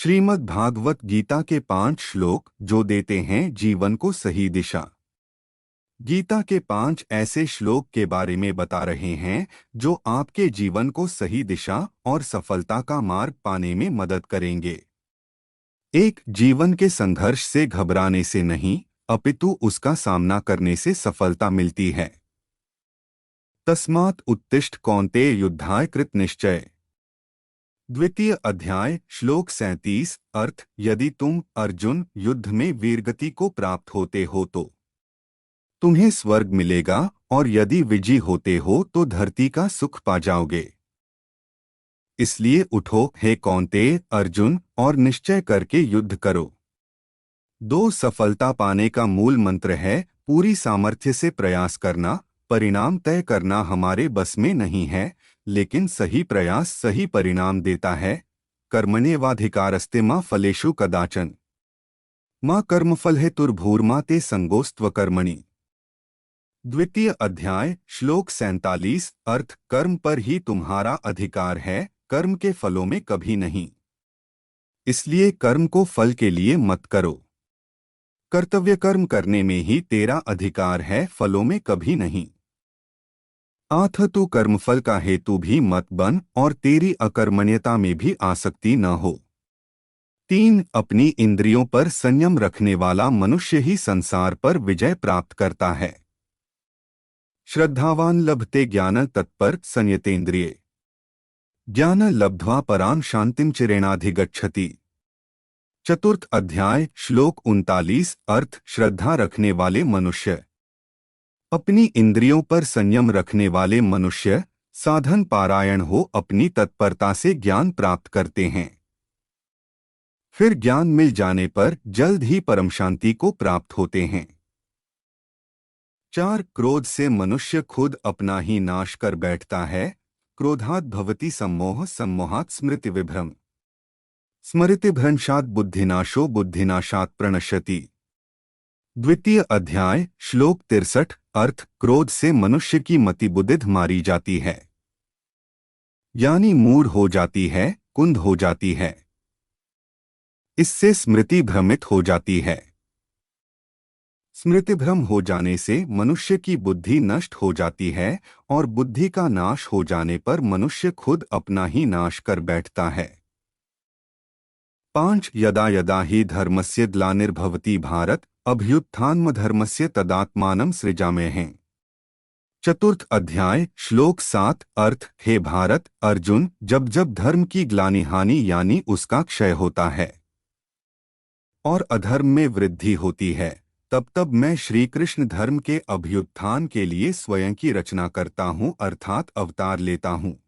श्रीमद् भागवत गीता के 5 श्लोक जो देते हैं जीवन को सही दिशा। गीता के 5 ऐसे श्लोक के बारे में बता रहे हैं जो आपके जीवन को सही दिशा और सफलता का मार्ग पाने में मदद करेंगे। एक जीवन के संघर्ष से घबराने से नहीं, अपितु उसका सामना करने से सफलता मिलती है। तस्मात् उत्तिष्ठ कौन्तेय युद्धाय कृत निश्चय। द्वितीय अध्याय श्लोक 37। अर्थ, यदि तुम अर्जुन युद्ध में वीरगति को प्राप्त होते हो तो तुम्हें स्वर्ग मिलेगा, और यदि विजयी होते हो तो धरती का सुख पा जाओगे। इसलिए उठो हे कौन्तेय अर्जुन, और निश्चय करके युद्ध करो। सफलता पाने का मूल मंत्र है पूरी सामर्थ्य से प्रयास करना। परिणाम तय करना हमारे बस में नहीं है, लेकिन सही प्रयास सही परिणाम देता है। कर्मण्येवाधिकारस्ते मा फलेषु कदाचन मा कर्मफल हेतुर्भूर्मा ते संगोस्त्व कर्मणि। द्वितीय अध्याय श्लोक 47। अर्थ, कर्म पर ही तुम्हारा अधिकार है, कर्म के फलों में कभी नहीं। इसलिए कर्म को फल के लिए मत करो। कर्तव्य कर्म करने में ही तेरा अधिकार है, फलों में कभी नहीं। आथ तू कर्मफल का हेतु भी मत बन, और तेरी अकर्मण्यता में भी आसक्ति न हो। 3 अपनी इंद्रियों पर संयम रखने वाला मनुष्य ही संसार पर विजय प्राप्त करता है। श्रद्धावान लभते ज्ञान तत्पर संयतेन्द्रिये ज्ञान लब्ध्वा परां शांतिं चिरेणाधिगच्छति। चतुर्थ अध्याय श्लोक 39। अर्थ, श्रद्धा रखने वाले मनुष्य, अपनी इंद्रियों पर संयम रखने वाले मनुष्य साधन पारायण हो अपनी तत्परता से ज्ञान प्राप्त करते हैं। फिर ज्ञान मिल जाने पर जल्द ही परम शांति को प्राप्त होते हैं। 4 क्रोध से मनुष्य खुद अपना ही नाश कर बैठता है। क्रोधात् भवति सम्मोह, सम्मोहात् स्मृति विभ्रम, स्मृतिभ्रंशात् बुद्धिनाशो, बुद्धिनाशात् प्रणश्यति। द्वितीय अध्याय श्लोक 63। अर्थ, क्रोध से मनुष्य की मति बुद्धिद मारी जाती है, यानी मूढ़ हो जाती है, कुंद हो जाती है। इससे स्मृति भ्रमित हो जाती है। स्मृति भ्रम हो जाने से मनुष्य की बुद्धि नष्ट हो जाती है, और बुद्धि का नाश हो जाने पर मनुष्य खुद अपना ही नाश कर बैठता है। 5 यदा यदा हि धर्मस्य ग्लानिर्भवति भारत, अभ्युत्थानमधर्मस्य तदात्मानं सृजाम्यहम्। चतुर्थ अध्याय श्लोक 7। अर्थ, हे भारत अर्जुन, जब जब धर्म की ग्लानि हानि यानी उसका क्षय होता है और अधर्म में वृद्धि होती है, तब तब मैं श्री कृष्ण धर्म के अभ्युत्थान के लिए स्वयं की रचना करता हूँ, अर्थात अवतार लेता हूँ।